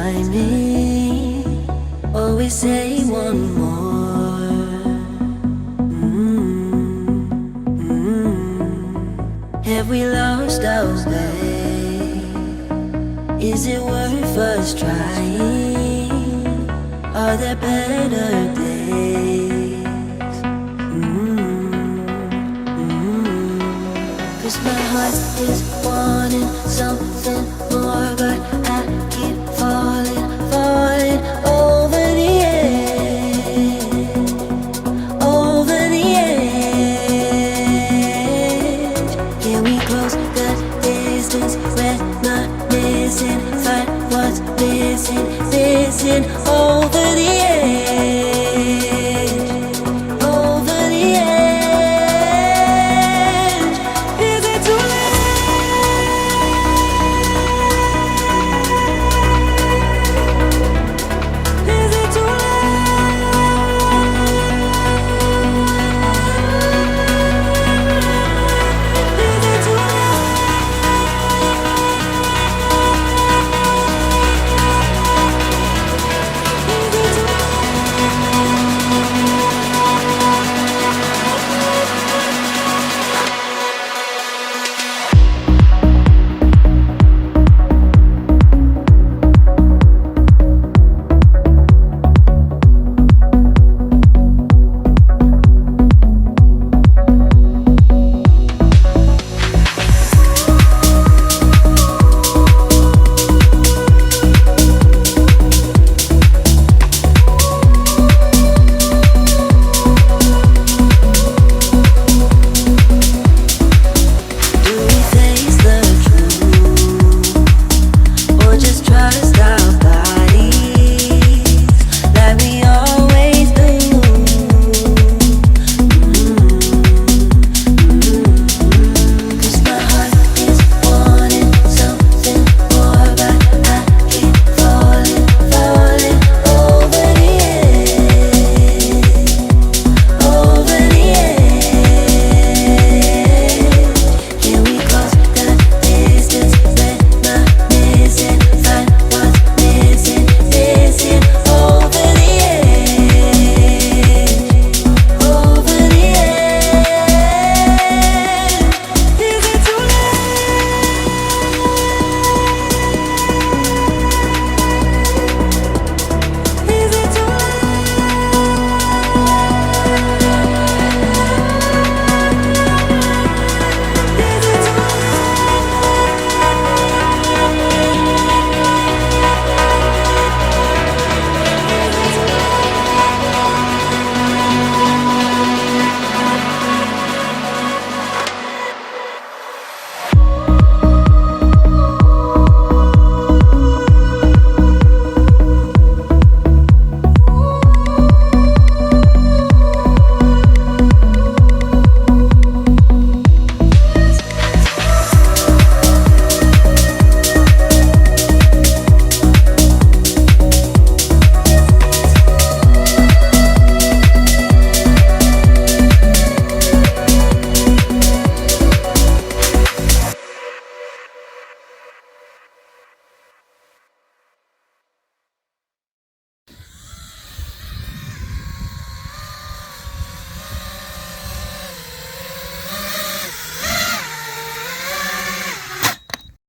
timing. Always say one more. Have we lost our way? Is it worth us trying? Are there better days? 'Cause my heart is wanting something more, but I keep falling, falling over the edge, over the edge. Can we close the distance? We're not missing, find what's missing, missing over the edge.